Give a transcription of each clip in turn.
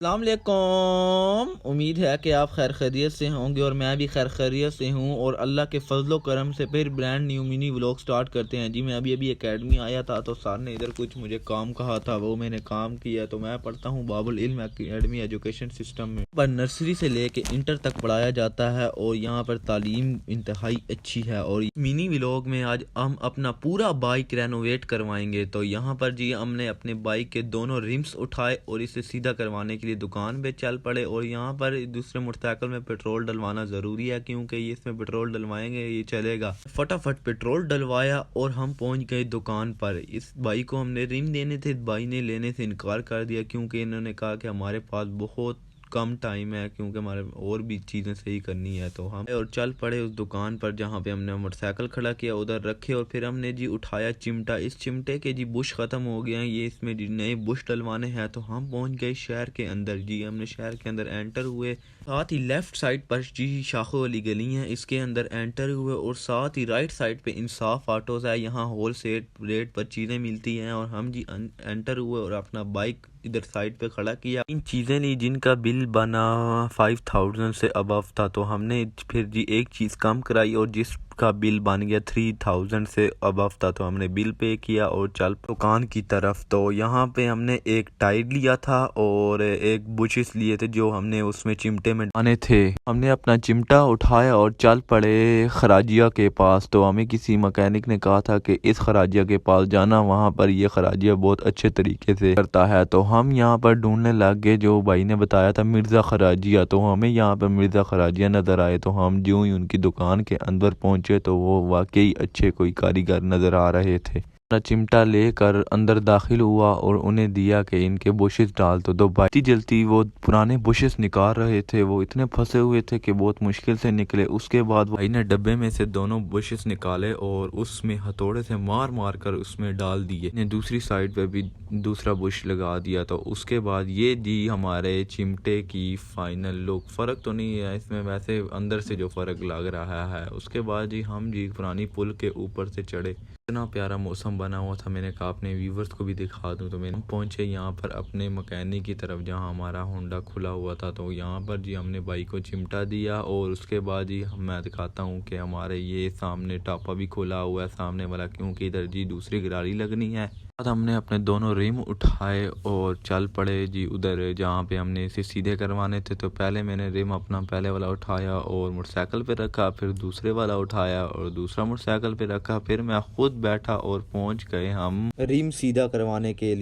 अस्सलाम वालेकुम। उम्मीद है कि आप खैर खैरियत से होंगे और मैं भी खैर खैरियत से हूँ और अल्लाह के फजलो करम से फिर brand new mini vlog start करते हैं जी। मैं अभी एकेडमी आया था तो सर ने इधर कुछ मुझे काम कहा था, वो मैंने काम किया। तो मैं पढ़ता हूँ बाबुल इल्म एकेडमी एजुकेशन सिस्टम में, पर नर्सरी से लेके इंटर तक पढ़ाया जाता है और यहाँ पर तालीम इंतहाई अच्छी है। और मिनी व्लॉग में आज हम अपना पूरा बाइक रेनोवेट करवाएंगे। तो यहाँ पर जी हमने अपने बाइक के दोनों रिम्स उठाए और इसे सीधा करवाने के लिए दुकान पे चल पड़े। और यहाँ पर दूसरे मोटरसाइकिल में पेट्रोल डलवाना ज़रूरी है क्योंकि ये इसमें पेट्रोल डलवाएंगे ये चलेगा। फटाफट पेट्रोल डलवाया और हम पहुंच गए दुकान पर। इस भाई को हमने रिम देने थे, भाई ने लेने से इनकार कर दिया क्योंकि इन्होंने कहा कि हमारे पास बहुत कम टाइम है क्योंकि हमारे और भी चीज़ें सही करनी है। तो हम और चल पड़े उस दुकान पर जहाँ पे हमने मोटरसाइकिल खड़ा किया, उधर रखे और फिर हमने जी उठाया चिमटा। इस चिमटे के जी बुश ख़त्म हो गए हैं, ये इसमें जी नए बुश डलवाने हैं। तो हम पहुँच गए शहर के अंदर जी। हमने शहर के अंदर एंटर हुए, साथ ही लेफ्ट साइड पर जी शाखों वाली गली है, इसके अंदर एंटर हुए और साथ ही राइट साइड पे इंसाफ ऑटोज़ है, यहाँ होल सेल रेट पर चीज़ें मिलती हैं। और हम जी एंटर हुए और अपना बाइक इधर साइड पे खड़ा किया। इन चीज़ें ली जिनका बिल बना 5000 से अबव था। तो हमने फिर जी एक चीज़ कम कराई और जिसका बिल बन गया 3000 से अबव था तो हमने बिल पे किया और चल दुकान की तरफ। तो यहाँ पे हमने एक टाइड लिया था और एक बुशेस लिए थे जो हमने उसमें चिमटे में डाले थे। हमने अपना चिमटा उठाया और चल पड़े खराजिया के पास। तो हमें किसी मैकेनिक ने कहा था कि इस खराजिया के पास जाना, वहाँ पर ये खराजिया बहुत अच्छे तरीके से करता है। तो हम यहाँ पर ढूंढने लग गए, जो भाई ने बताया था मिर्ज़ा खराजिया। तो हमें यहाँ पर मिर्ज़ा खराजिया नज़र आए। तो हम जो ही उनकी दुकान के अंदर पहुँचे तो वो वाकई अच्छे कोई कारीगर नज़र आ रहे थे। अपना चिमटा लेकर अंदर दाखिल हुआ और उन्हें दिया कि इनके बुशेस डाल दो। भाई जल्दी वो पुराने बुशेस निकाल रहे थे, वो इतने फंसे हुए थे कि बहुत मुश्किल से निकले। उसके बाद भाई ने डब्बे में से दोनों बुशेस निकाले और उसमें हथौड़े से मार मार कर उसमें डाल दिए। ने दूसरी साइड पे भी दूसरा बुश लगा दिया। तो उसके बाद ये जी हमारे चिमटे की फाइनल लुक। फ़र्क तो नहीं है इसमें, वैसे अंदर से जो फ़र्क लग रहा है। उसके बाद जी हम जी पुरानी पुल के ऊपर से चढ़े, इतना प्यारा मौसम बना हुआ था, मैंने कहा अपने व्यूवर्स को भी दिखा दूं। तो मैंने पहुंचे यहाँ पर अपने मकैनिक की तरफ जहाँ हमारा होंडा खुला हुआ था। तो यहाँ पर जी हमने बाइक को चिमटा दिया और उसके बाद जी मैं दिखाता हूँ कि हमारे ये सामने टापा भी खुला हुआ है सामने वाला, क्योंकि इधर जी दूसरी गरारी लगनी है। बाद हमने अपने दोनों रिम उठाए और चल पड़े जी उधर जहाँ पे हमने इसे सीधे करवाने थे। तो पहले मैंने रिम अपना पहले वाला उठाया और मोटरसाइकिल पे रखा, फिर दूसरे वाला उठाया और दूसरा मोटरसाइकिल पे रखा, फिर मैं खुद बैठा और पहुंच गए हम रिम सीधा करवाने के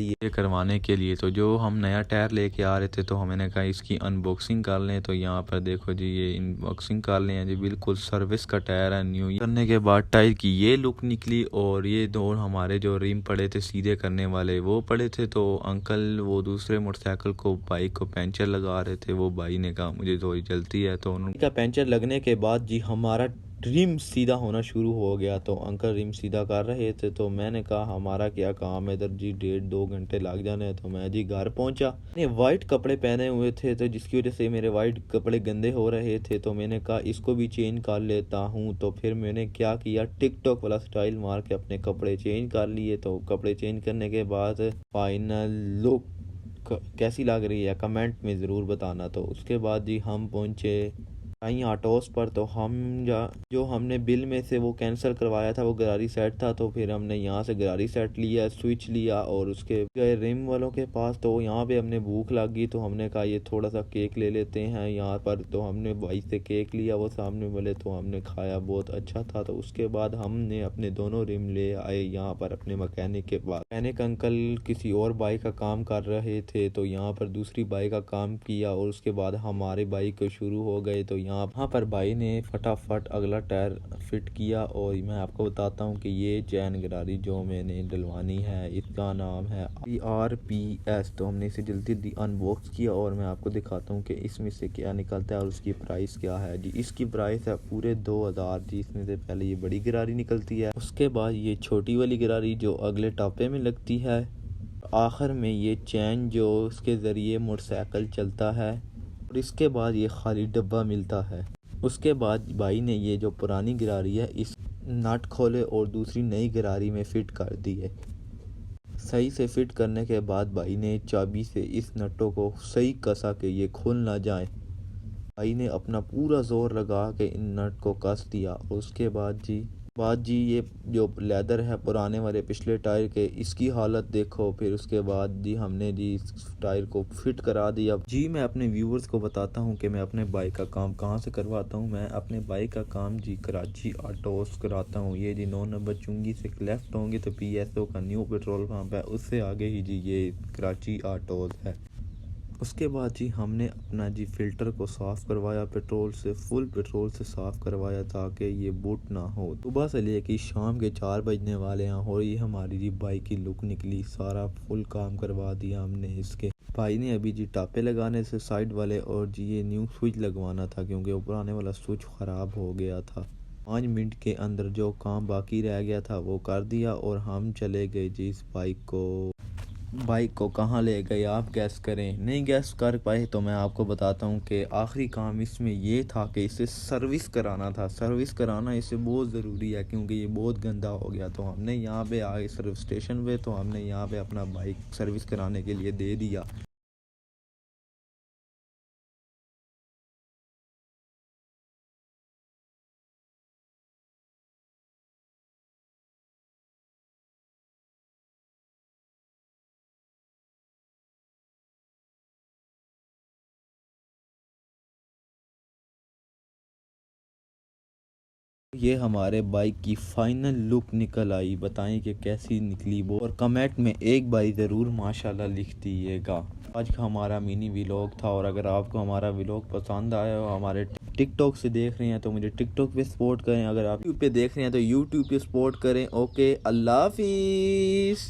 लिए। तो जो हम नया टायर लेके आ रहे थे तो मैंने कहा इसकी अनबॉक्सिंग कर लें। तो यहाँ पर देखो जी ये अनबॉक्सिंग कर लें जी, बिल्कुल सर्विस का टायर है न्यू। करने के बाद टायर की ये लुक निकली और ये दो हमारे जो रिम पड़े थे सीधे करने वाले वो पड़े थे। तो अंकल वो दूसरे मोटरसाइकिल को बाइक को पंचर लगा रहे थे। वो भाई ने कहा मुझे थोड़ी जल्दी है, तो उनका पंचर लगने के बाद जी हमारा रिम सीधा होना शुरू हो गया। तो अंकल रिम सीधा कर रहे थे तो मैंने कहा हमारा क्या काम है इधर जी, 1.5-2 घंटे लग जाने हैं। तो मैं जी घर पहुंचा, मैंने वाइट कपड़े पहने हुए थे तो जिसकी वजह से मेरे वाइट कपड़े गंदे हो रहे थे। तो मैंने कहा इसको भी चेंज कर लेता हूं। तो फिर मैंने क्या किया, टिकटॉक वाला स्टाइल मार के अपने कपड़े चेंज कर लिए। तो कपड़े चेंज करने के बाद फाइनल लुक कैसी लग रही है कमेंट में ज़रूर बताना। तो उसके बाद जी हम पहुंचे आई ऑटोस पर। तो हम जो हमने बिल में से वो कैंसिल करवाया था वो गरारी सेट था। तो फिर हमने यहाँ से गरारी सेट लिया, स्विच लिया और उसके गए रिम वालों के पास। तो यहाँ पे हमने भूख लगी तो हमने कहा ये थोड़ा सा केक ले लेते हैं यहाँ पर। तो हमने भाई से केक लिया वो सामने वाले, तो हमने खाया, बहुत अच्छा था। तो उसके बाद हमने अपने दोनों रिम ले आए यहाँ पर अपने मैकेनिक के पास। मैकेनिक अंकल किसी और बाइक का काम कर रहे थे तो यहाँ पर दूसरी बाइक का काम किया और उसके बाद हमारे बाइक शुरू हो गए। तो यहाँ पर भाई ने फटाफट अगला टायर फिट किया और मैं आपको बताता हूँ कि ये चैन गरारी जो मैंने डलवानी है इसका नाम है RPS। तो हमने इसे जल्दी अनबॉक्स किया और मैं आपको दिखाता हूँ कि इसमें से क्या निकलता है और उसकी प्राइस क्या है जी। इसकी प्राइस है पूरे 2000 जी। इसमें से पहले ये बड़ी गरारी निकलती है, उसके बाद ये छोटी वाली गरारी जो अगले टापे में लगती है, आखिर में ये चैन जो उसके ज़रिए मोटरसाइकिल चलता है और इसके बाद ये खाली डब्बा मिलता है। उसके बाद भाई ने ये जो पुरानी गरारी है इस नट खोले और दूसरी नई गरारी में फिट कर दी है। सही से फिट करने के बाद भाई ने चाबी से इस नटों को सही कसा कि ये खुल ना जाए। भाई ने अपना पूरा जोर लगा के इन नट को कस दिया। उसके बाद जी ये जो लेदर है पुराने वाले पिछले टायर के, इसकी हालत देखो। फिर उसके बाद जी हमने जी इस टायर को फिट करा दिया। जी मैं अपने व्यूवर्स को बताता हूँ कि मैं अपने बाइक का काम कहाँ से करवाता हूँ। मैं अपने बाइक का काम जी कराची ऑटोस कराता हूँ। ये जी 9 नंबर चुंगी से लेफ्ट होंगे तो PSO का न्यू पेट्रोल पंप है, उससे आगे ही जी ये कराची ऑटोस है। उसके बाद जी हमने अपना जी फ़िल्टर को साफ़ करवाया, पेट्रोल से फुल पेट्रोल से साफ़ करवाया ताकि ये बुट ना हो। सुबह से लेके शाम के 4 बजने वाले हैं और ये हमारी जी बाइक की लुक निकली। सारा फुल काम करवा दिया हमने इसके। भाई ने अभी जी टापे लगाने से साइड वाले और जी ये न्यू स्विच लगवाना था क्योंकि वो पुराने वाला स्विच ख़राब हो गया था। 5 मिनट के अंदर जो काम बाकी रह गया था वो कर दिया और हम चले गए जी इस बाइक को कहाँ ले गए आप गैस करें। नहीं गैस कर पाए तो मैं आपको बताता हूँ कि आखिरी काम इसमें ये था कि इसे सर्विस कराना था। सर्विस कराना इसे बहुत ज़रूरी है क्योंकि ये बहुत गंदा हो गया। तो हमने यहाँ पे आगे सर्विस स्टेशन पे, तो हमने यहाँ पे अपना बाइक सर्विस कराने के लिए दे दिया। ये हमारे बाइक की फाइनल लुक निकल आई। बताएं कि कैसी निकली वो, और कमेंट में एक बार ज़रूर माशाल्लाह लिख दीजिएगा। आज का हमारा मिनी व्लॉग था, और अगर आपको हमारा व्लॉग पसंद आया हो, हमारे टिकटॉक से देख रहे हैं तो मुझे टिकटॉक पे सपोर्ट करें, अगर आप यूट्यूब पे देख रहे हैं तो यूट्यूब पे सपोर्ट करें। ओके, अल्लाह हाफिज़।